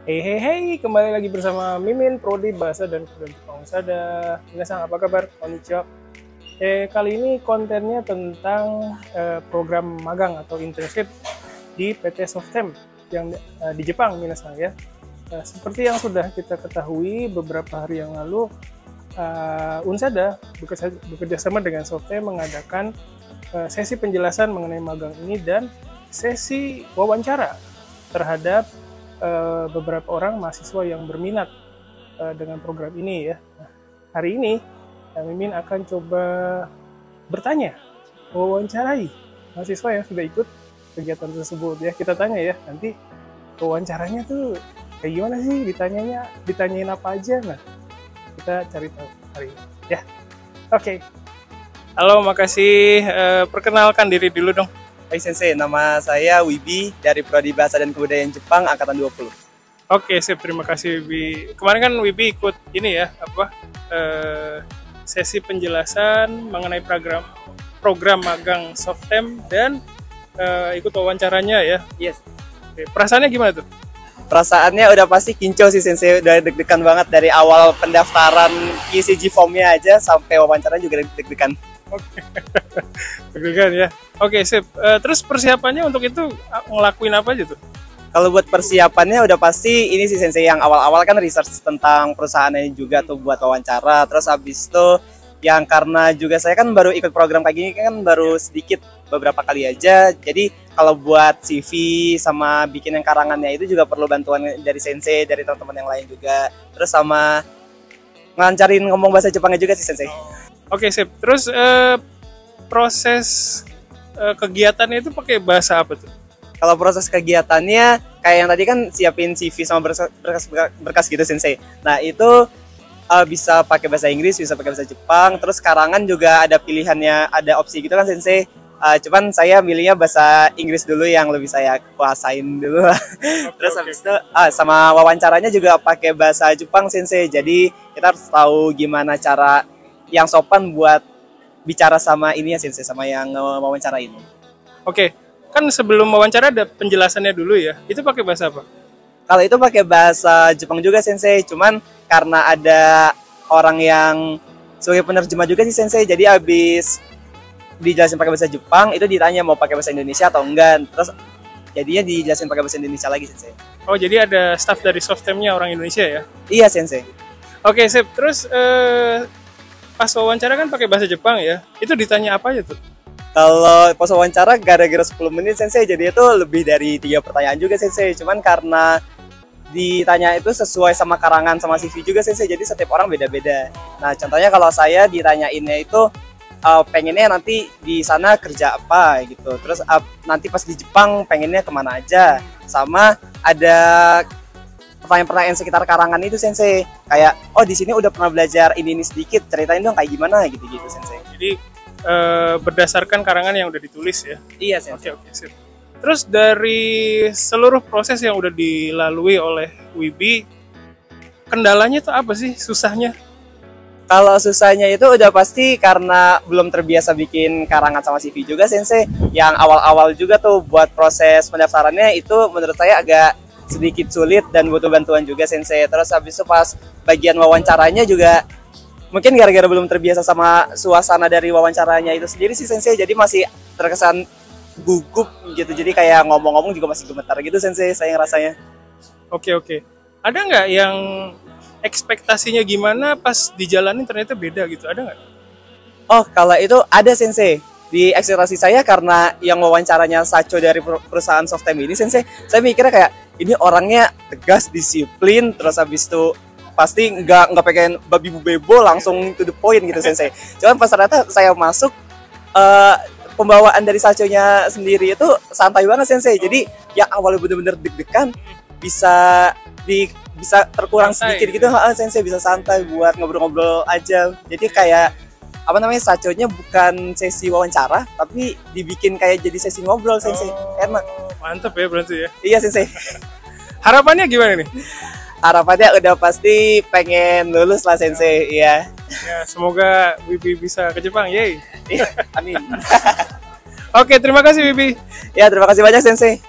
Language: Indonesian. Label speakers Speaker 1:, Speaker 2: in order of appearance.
Speaker 1: Kembali lagi bersama Mimin, Prodi Bahasa dan Kebudayaan Jepang Unsada. Minasan, apa kabar? Konnichiwa. Kali ini kontennya tentang program magang atau internship di PT Softem yang di Jepang, minasan ya. Seperti yang sudah kita ketahui beberapa hari yang lalu, Unsada bekerja sama dengan Softem mengadakan sesi penjelasan mengenai magang ini dan sesi wawancara terhadap beberapa orang mahasiswa yang berminat dengan program ini ya. Nah, hari ini Mimin akan coba bertanya, wawancarai mahasiswa yang sudah ikut kegiatan tersebut ya. Kita tanya ya, nanti wawancaranya tuh kayak gimana sih, ditanyain apa aja. Nah, kita cari tahu hari ini ya. Oke. Halo, makasih. Perkenalkan diri dulu dong.
Speaker 2: Hai Sensei, nama saya Wibi dari Prodi Bahasa dan Kebudayaan Jepang Angkatan 20.
Speaker 1: Oke, sip, terima kasih Wibi. Kemarin kan Wibi ikut ini ya, sesi penjelasan mengenai program magang Softem dan ikut wawancaranya ya.
Speaker 2: Yes.
Speaker 1: Oke, perasaannya gimana tuh?
Speaker 2: Perasaannya udah pasti kinco sih Sensei, udah deg-degan banget dari awal pendaftaran ECG formnya aja sampai wawancara juga deg-degan.
Speaker 1: Oke, deg-degan ya. Oke, sip. Terus persiapannya untuk itu ngelakuin apa aja tuh?
Speaker 2: Kalau buat persiapannya udah pasti ini sih Sensei, yang awal-awal kan research tentang perusahaannya juga tuh buat wawancara. Terus habis itu yang karena juga saya kan baru ikut program kayak gini kan baru sedikit beberapa kali aja. Jadi kalau buat CV sama bikin yang karangannya itu juga perlu bantuan dari Sensei, dari teman-teman yang lain juga. Terus sama ngelancarin ngomong bahasa Jepangnya juga sih Sensei.
Speaker 1: Oke, sip. Terus proses kegiatannya itu pakai bahasa apa tuh?
Speaker 2: Kalau proses kegiatannya kayak yang tadi kan siapin CV sama berkas gitu Sensei. Nah itu bisa pakai bahasa Inggris, bisa pakai bahasa Jepang. Terus karangan juga ada pilihannya, ada opsi gitu kan Sensei. Cuman saya milihnya bahasa Inggris dulu yang lebih saya kuasain dulu. Terus habis itu sama wawancaranya juga pakai bahasa Jepang Sensei. Jadi kita harus tahu gimana cara yang sopan buat bicara sama ini ya Sensei, sama yang wawancarain.
Speaker 1: Oke, kan sebelum wawancara ada penjelasannya dulu ya. Itu pakai bahasa apa?
Speaker 2: Kalau itu pakai bahasa Jepang juga Sensei, cuman karena ada orang yang sebagai penerjemah juga sih Sensei, jadi habis dijelasin pakai bahasa Jepang, itu ditanya mau pakai bahasa Indonesia atau enggak. Terus jadinya dijelasin pakai bahasa Indonesia lagi Sensei.
Speaker 1: Oh, jadi ada staff dari Softemnya orang Indonesia ya?
Speaker 2: Iya Sensei.
Speaker 1: Oke, sip. Terus pas wawancara kan pakai bahasa Jepang ya, itu ditanya apa aja tuh?
Speaker 2: Kalau pas wawancara gara-gara 10 menit Sensei, jadi itu lebih dari 3 pertanyaan juga Sensei. Cuman karena ditanya itu sesuai sama karangan sama CV juga Sensei, jadi setiap orang beda-beda. Nah contohnya kalau saya ditanyainnya itu pengennya nanti di sana kerja apa gitu. Terus nanti pas di Jepang pengennya kemana aja. Sama ada pertanyaan-pertanyaan sekitar karangan itu Sensei, kayak oh di sini udah pernah belajar ini sedikit, ceritain dong kayak gimana gitu-gitu Sensei.
Speaker 1: Jadi berdasarkan karangan yang udah ditulis ya?
Speaker 2: Iya Sensei.
Speaker 1: Oke, sip. Terus dari seluruh proses yang udah dilalui oleh Wibi, kendalanya tuh apa sih, susahnya?
Speaker 2: Kalau susahnya itu udah pasti karena belum terbiasa bikin karangan sama CV juga Sensei. Yang awal-awal juga tuh buat proses pendaftarannya itu menurut saya agak sedikit sulit dan butuh bantuan juga Sensei. Terus habis itu pas bagian wawancaranya juga mungkin gara-gara belum terbiasa sama suasana dari wawancaranya itu sendiri sih Sensei, jadi masih terkesan gugup gitu, jadi kayak ngomong-ngomong juga masih gemetar gitu Sensei saya ngerasanya.
Speaker 1: Oke. Ada nggak yang ekspektasinya gimana pas dijalanin ternyata beda gitu, ada nggak?
Speaker 2: Oh kalau itu ada Sensei. Di ekspektasi saya karena yang wawancaranya Sacho dari perusahaan Softem ini Sensei, saya mikirnya kayak ini orangnya tegas, disiplin, terus habis itu pasti nggak pengen babi bu bebo, langsung to the point gitu Sensei. Cuman pas ternyata saya masuk, pembawaan dari Sacho-nya sendiri itu santai banget Sensei. Jadi yang awalnya bener-bener deg-degan bisa terkurang santai, sedikit gitu Sensei, bisa santai buat ngobrol-ngobrol aja. Jadi kayak Sacho-nya bukan sesi wawancara, tapi dibikin kayak jadi sesi ngobrol Sensei. Enak.
Speaker 1: Mantep ya berarti ya.
Speaker 2: Iya Sensei.
Speaker 1: Harapannya gimana nih?
Speaker 2: Harapannya udah pasti pengen lulus lah Sensei, iya.
Speaker 1: Ya, semoga Wibi bisa ke Jepang, yeay.
Speaker 2: Amin.
Speaker 1: Oke, terima kasih Wibi.
Speaker 2: Ya, terima kasih banyak Sensei.